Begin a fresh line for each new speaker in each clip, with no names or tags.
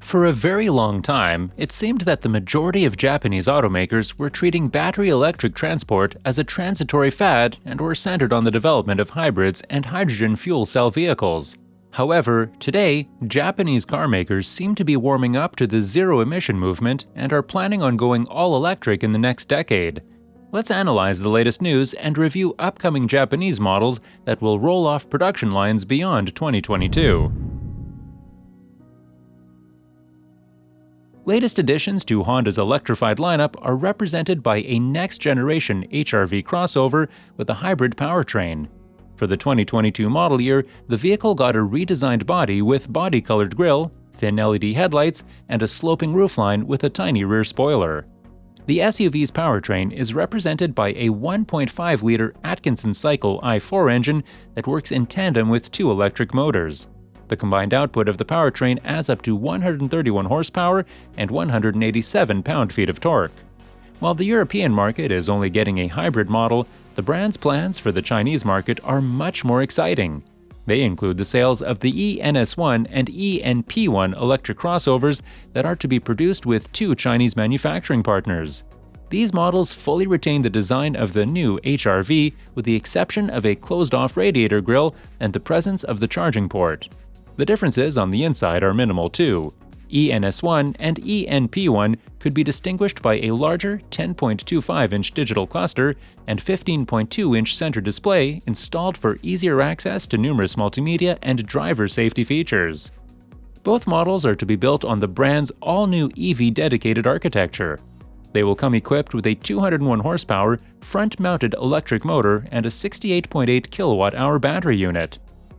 For a very long time, it seemed that the majority of Japanese automakers were treating battery electric transport as a transitory fad and were centered on the development of hybrids and hydrogen fuel cell vehicles. However, today, Japanese car makers seem to be warming up to the zero-emission movement and are planning on going all-electric in the next decade. Let's analyze the latest news and review upcoming Japanese models that will roll off production lines beyond 2022. Latest additions to Honda's electrified lineup are represented by a next-generation HR-V crossover with a hybrid powertrain. For the 2022 model year, the vehicle got a redesigned body with body-colored grille, thin LED headlights, and a sloping roofline with a tiny rear spoiler. The SUV's powertrain is represented by a 1.5-liter Atkinson Cycle i4 engine that works in tandem with two electric motors. The combined output of the powertrain adds up to 131 horsepower and 187 pound-feet of torque. While the European market is only getting a hybrid model, the brand's plans for the Chinese market are much more exciting. They include the sales of the ENS1 and ENP1 electric crossovers that are to be produced with two Chinese manufacturing partners. These models fully retain the design of the new HR-V with the exception of a closed-off radiator grille and the presence of the charging port. The differences on the inside are minimal too. ENS1 and ENP1 could be distinguished by a larger 10.25-inch digital cluster and 15.2-inch center display installed for easier access to numerous multimedia and driver safety features. Both models are to be built on the brand's all-new EV-dedicated architecture. They will come equipped with a 201 horsepower front-mounted electric motor and a 68.8 kilowatt-hour battery unit.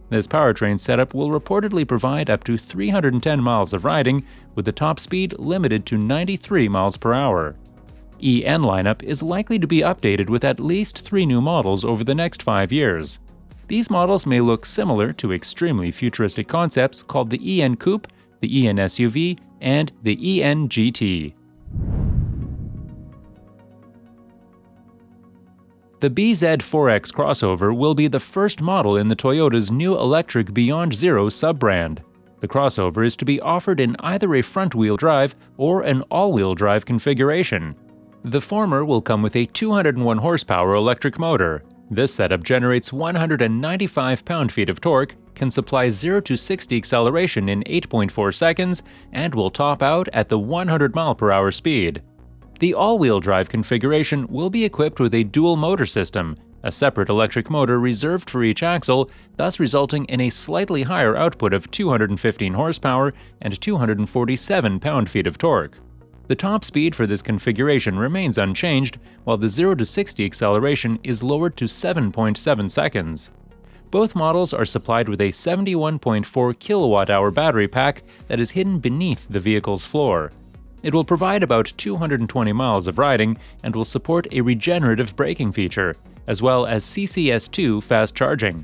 This powertrain setup will reportedly provide up to 310 miles of riding, with the top speed limited to 93 miles per hour. EN lineup is likely to be updated with at least 3 new models over the next 5 years. These models may look similar to extremely futuristic concepts called the EN Coupe, the EN SUV, and the EN GT. The BZ4X crossover will be the first model in the Toyota's new electric Beyond Zero sub-brand. The crossover is to be offered in either a front-wheel drive or an all-wheel drive configuration. The former will come with a 201 horsepower electric motor. This setup generates 195 pound-feet of torque, can supply 0 to 60 acceleration in 8.4 seconds, and will top out at the 100 mph speed. The all-wheel drive configuration will be equipped with a dual motor system, a separate electric motor reserved for each axle, thus resulting in a slightly higher output of 215 horsepower and 247 pound-feet of torque. The top speed for this configuration remains unchanged, while the 0 to 60 acceleration is lowered to 7.7 seconds. Both models are supplied with a 71.4 kilowatt-hour battery pack that is hidden beneath the vehicle's floor. It will provide about 220 miles of riding and will support a regenerative braking feature, as well as CCS2 fast charging.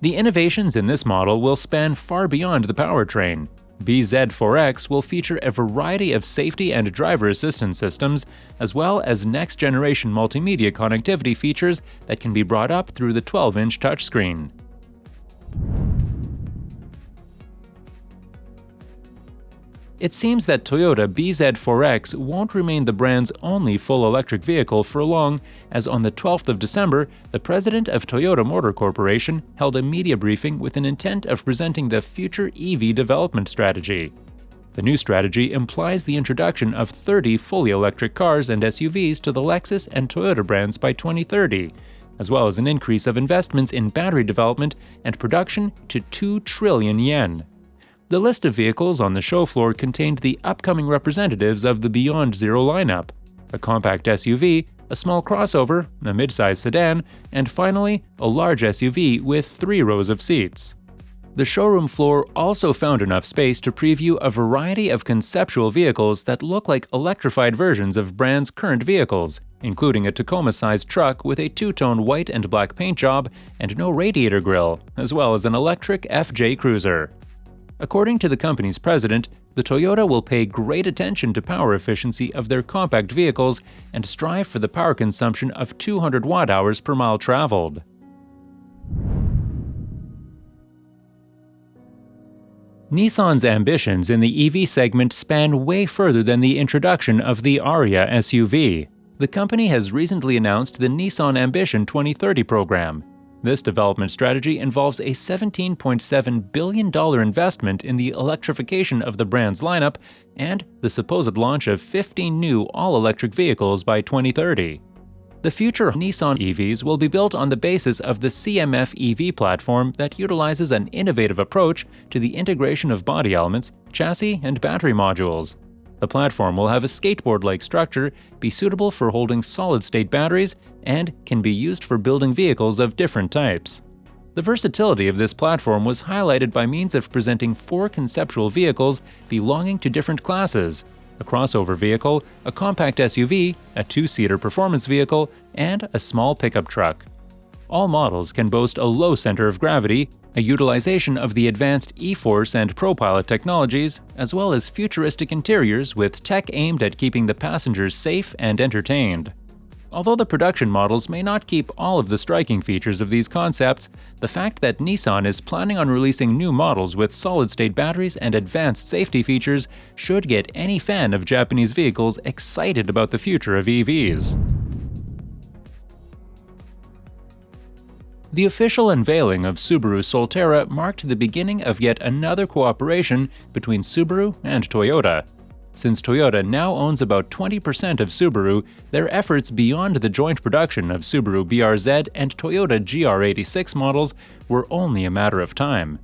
The innovations in this model will span far beyond the powertrain. BZ4X will feature a variety of safety and driver assistance systems, as well as next-generation multimedia connectivity features that can be brought up through the 12-inch touchscreen. It seems that Toyota BZ4X won't remain the brand's only full-electric vehicle for long, as on the 12th of December, the president of Toyota Motor Corporation held a media briefing with an intent of presenting the future EV development strategy. The new strategy implies the introduction of 30 fully electric cars and SUVs to the Lexus and Toyota brands by 2030, as well as an increase of investments in battery development and production to 2 trillion yen. The list of vehicles on the show floor contained the upcoming representatives of the Beyond Zero lineup: a compact SUV, a small crossover, a mid-size sedan, and finally, a large SUV with 3 rows of seats. The showroom floor also found enough space to preview a variety of conceptual vehicles that look like electrified versions of brands' current vehicles, including a Tacoma-sized truck with a 2-tone white and black paint job and no radiator grille, as well as an electric FJ Cruiser. According to the company's president, the Toyota will pay great attention to power efficiency of their compact vehicles and strive for the power consumption of 200 watt-hours per mile traveled. Nissan's ambitions in the EV segment span way further than the introduction of the Ariya SUV. The company has recently announced the Nissan Ambition 2030 program. This development strategy involves a $17.7 billion investment in the electrification of the brand's lineup and the supposed launch of 15 new all-electric vehicles by 2030. The future Nissan EVs will be built on the basis of the CMF EV platform that utilizes an innovative approach to the integration of body elements, chassis, and battery modules. The platform will have a skateboard-like structure, be suitable for holding solid-state batteries, and can be used for building vehicles of different types. The versatility of this platform was highlighted by means of presenting 4 conceptual vehicles belonging to different classes: a crossover vehicle, a compact SUV, a 2-seater performance vehicle, and a small pickup truck. All models can boast a low center of gravity, a utilization of the advanced e-Force and ProPilot technologies, as well as futuristic interiors with tech aimed at keeping the passengers safe and entertained. Although the production models may not keep all of the striking features of these concepts, the fact that Nissan is planning on releasing new models with solid-state batteries and advanced safety features should get any fan of Japanese vehicles excited about the future of EVs. The official unveiling of Subaru Solterra marked the beginning of yet another cooperation between Subaru and Toyota. Since Toyota now owns about 20% of Subaru, their efforts beyond the joint production of Subaru BRZ and Toyota GR86 models were only a matter of time.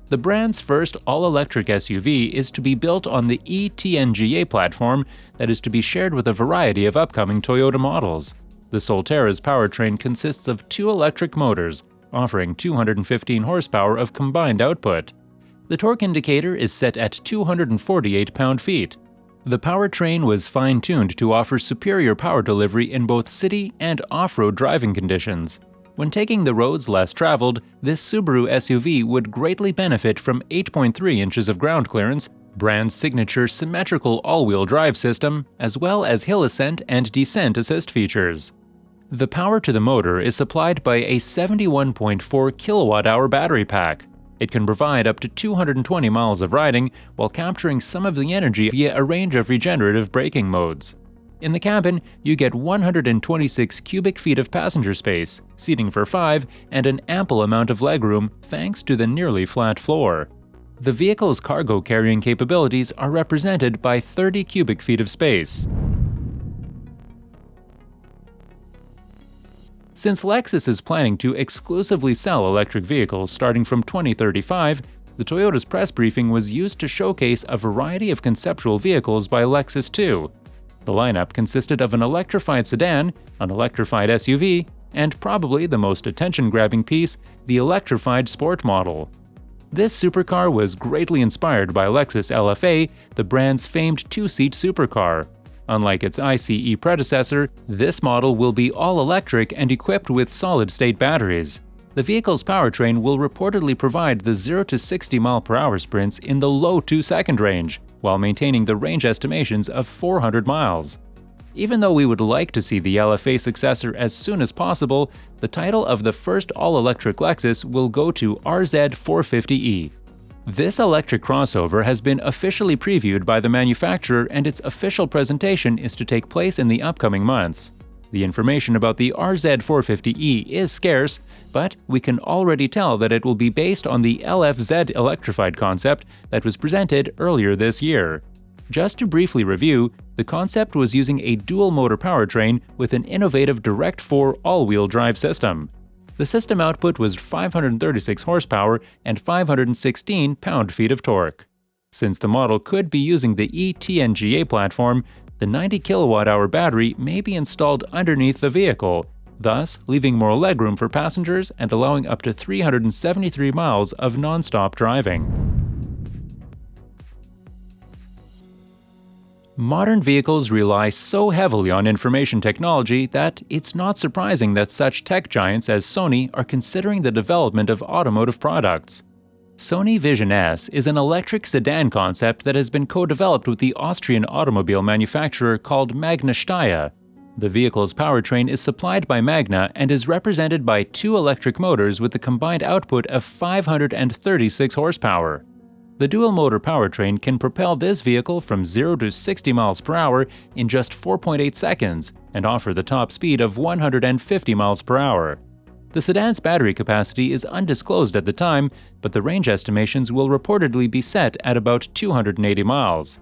The brand's first all-electric SUV is to be built on the e-TNGA platform that is to be shared with a variety of upcoming Toyota models. The Solterra's powertrain consists of 2 electric motors, offering 215 horsepower of combined output. The torque indicator is set at 248 pound-feet. The powertrain was fine-tuned to offer superior power delivery in both city and off-road driving conditions. When taking the roads less traveled, this Subaru SUV would greatly benefit from 8.3 inches of ground clearance, brand's signature symmetrical all-wheel drive system, as well as hill ascent and descent assist features. The power to the motor is supplied by a 71.4 kilowatt-hour battery pack. It can provide up to 220 miles of riding while capturing some of the energy via a range of regenerative braking modes. In the cabin, you get 126 cubic feet of passenger space, seating for 5, and an ample amount of legroom thanks to the nearly flat floor. The vehicle's cargo carrying capabilities are represented by 30 cubic feet of space. Since Lexus is planning to exclusively sell electric vehicles starting from 2035, the Toyota's press briefing was used to showcase a variety of conceptual vehicles by Lexus too. The lineup consisted of an electrified sedan, an electrified SUV, and probably the most attention-grabbing piece, the electrified sport model. This supercar was greatly inspired by Lexus LFA, the brand's famed 2-seat supercar. Unlike its ICE predecessor, this model will be all-electric and equipped with solid-state batteries. The vehicle's powertrain will reportedly provide the 0 to 60 mph sprints in the low 2-second range, while maintaining the range estimations of 400 miles. Even though we would like to see the LFA successor as soon as possible, the title of the first all-electric Lexus will go to RZ 450e. This electric crossover has been officially previewed by the manufacturer, and its official presentation is to take place in the upcoming months. The information about the RZ 450e is scarce, but we can already tell that it will be based on the LFZ electrified concept that was presented earlier this year. Just to briefly review, the concept was using a dual-motor powertrain with an innovative direct-4 all-wheel drive system. The system output was 536 horsepower and 516 pound-feet of torque. Since the model could be using the e-TNGA platform, the 90 kilowatt-hour battery may be installed underneath the vehicle, thus leaving more legroom for passengers and allowing up to 373 miles of non-stop driving. Modern vehicles rely so heavily on information technology that it's not surprising that such tech giants as Sony are considering the development of automotive products. Sony Vision-S is an electric sedan concept that has been co-developed with the Austrian automobile manufacturer called Magna Steyr. The vehicle's powertrain is supplied by Magna and is represented by 2 electric motors with a combined output of 536 horsepower. The dual-motor powertrain can propel this vehicle from 0 to 60 miles per hour in just 4.8 seconds and offer the top speed of 150 miles per hour. The sedan's battery capacity is undisclosed at the time, but the range estimations will reportedly be set at about 280 miles.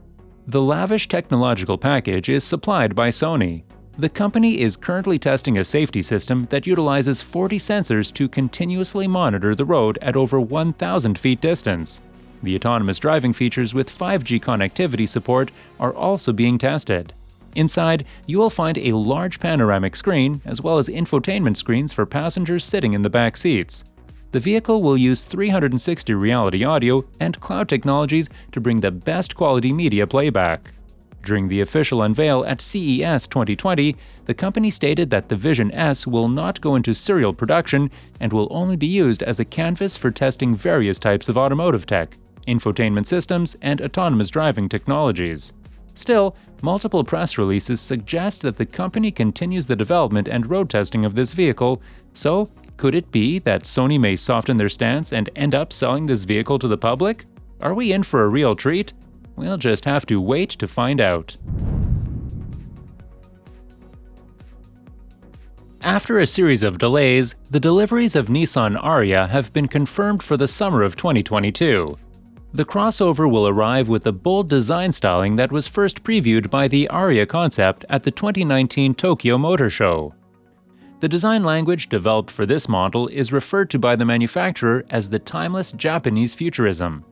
The lavish technological package is supplied by Sony. The company is currently testing a safety system that utilizes 40 sensors to continuously monitor the road at over 1,000 feet distance. The autonomous driving features with 5G connectivity support are also being tested. Inside, you will find a large panoramic screen as well as infotainment screens for passengers sitting in the back seats. The vehicle will use 360 reality audio and cloud technologies to bring the best quality media playback. During the official unveil at CES 2020, the company stated that the Vision-S will not go into serial production and will only be used as a canvas for testing various types of automotive tech, infotainment systems, and autonomous driving technologies. Still, multiple press releases suggest that the company continues the development and road testing of this vehicle, so could it be that Sony may soften their stance and end up selling this vehicle to the public? Are we in for a real treat? We'll just have to wait to find out. After a series of delays, the deliveries of Nissan Ariya have been confirmed for the summer of 2022. The crossover will arrive with the bold design styling that was first previewed by the Ariya concept at the 2019 Tokyo Motor Show. The design language developed for this model is referred to by the manufacturer as the timeless Japanese futurism.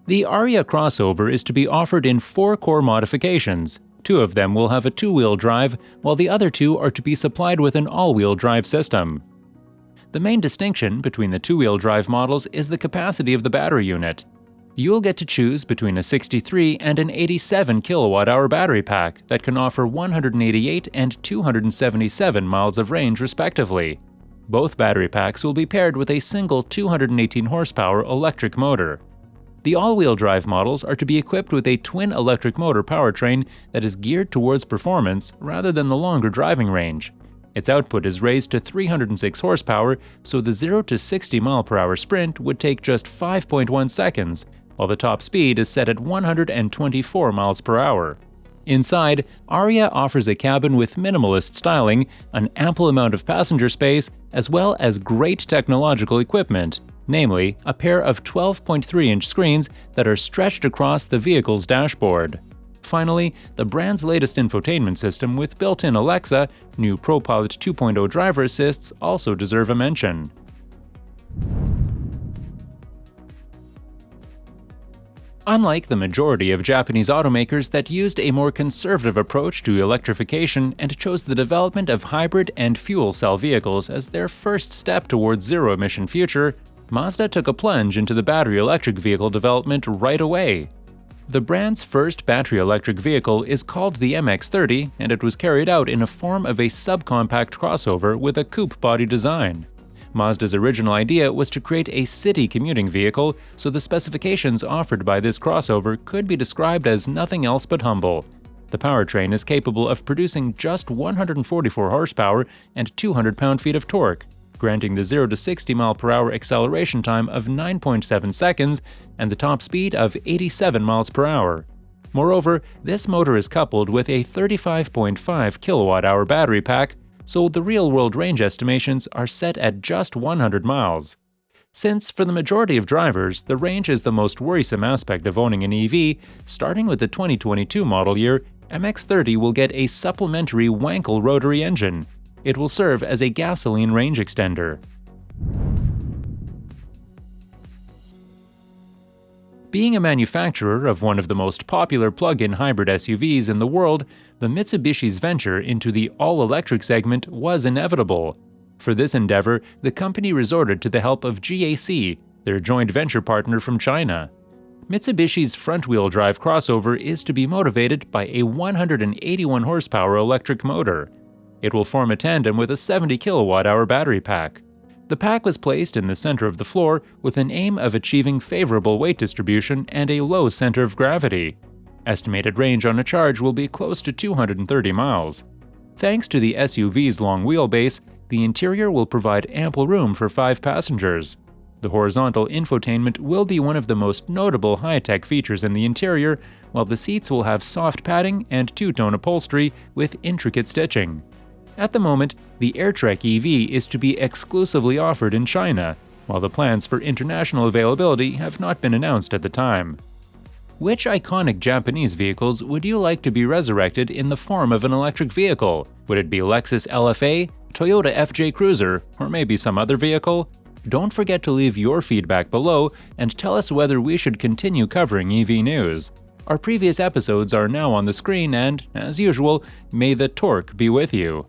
The Ariya crossover is to be offered in 4 core modifications. 2 of them will have a 2-wheel drive, while the other 2 are to be supplied with an all-wheel drive system. The main distinction between the 2-wheel drive models is the capacity of the battery unit. You'll get to choose between a 63 and an 87 kilowatt-hour battery pack that can offer 188 and 277 miles of range respectively. Both battery packs will be paired with a single 218 horsepower electric motor. The all-wheel drive models are to be equipped with a twin electric motor powertrain that is geared towards performance rather than the longer driving range. Its output is raised to 306 horsepower, so the 0 to 60 mile/hour sprint would take just 5.1 seconds, while the top speed is set at 124 miles per hour. Inside, Ariya offers a cabin with minimalist styling, an ample amount of passenger space, as well as great technological equipment, namely a pair of 12.3-inch screens that are stretched across the vehicle's dashboard. Finally, the brand's latest infotainment system with built-in Alexa, new ProPilot 2.0 driver assists also deserve a mention. Unlike the majority of Japanese automakers that used a more conservative approach to electrification and chose the development of hybrid and fuel cell vehicles as their first step towards zero-emission future, Mazda took a plunge into the battery electric vehicle development right away. The brand's first battery electric vehicle is called the MX-30, and it was carried out in a form of a subcompact crossover with a coupe body design. Mazda's original idea was to create a city commuting vehicle, so the specifications offered by this crossover could be described as nothing else but humble. The powertrain is capable of producing just 144 horsepower and 200 pound-feet of torque, granting the 0 to 60 mile/hour acceleration time of 9.7 seconds and the top speed of 87 miles per hour. Moreover, this motor is coupled with a 35.5 kilowatt-hour battery pack, so the real-world range estimations are set at just 100 miles. Since, for the majority of drivers, the range is the most worrisome aspect of owning an EV, starting with the 2022 model year, MX-30 will get a supplementary Wankel rotary engine. It will serve as a gasoline range extender. Being a manufacturer of one of the most popular plug-in hybrid SUVs in the world, the Mitsubishi's venture into the all-electric segment was inevitable. For this endeavor, the company resorted to the help of GAC, their joint venture partner from China. Mitsubishi's front-wheel drive crossover is to be motivated by a 181 horsepower electric motor. It will form a tandem with a 70 kilowatt-hour battery pack. The pack was placed in the center of the floor with an aim of achieving favorable weight distribution and a low center of gravity. Estimated range on a charge will be close to 230 miles. Thanks to the SUV's long wheelbase, the interior will provide ample room for 5 passengers. The horizontal infotainment will be one of the most notable high-tech features in the interior, while the seats will have soft padding and two-tone upholstery with intricate stitching. At the moment, the Airtrek EV is to be exclusively offered in China, while the plans for international availability have not been announced at the time. Which iconic Japanese vehicles would you like to be resurrected in the form of an electric vehicle? Would it be Lexus LFA, Toyota FJ Cruiser, or maybe some other vehicle? Don't forget to leave your feedback below and tell us whether we should continue covering EV news. Our previous episodes are now on the screen and, as usual, may the torque be with you.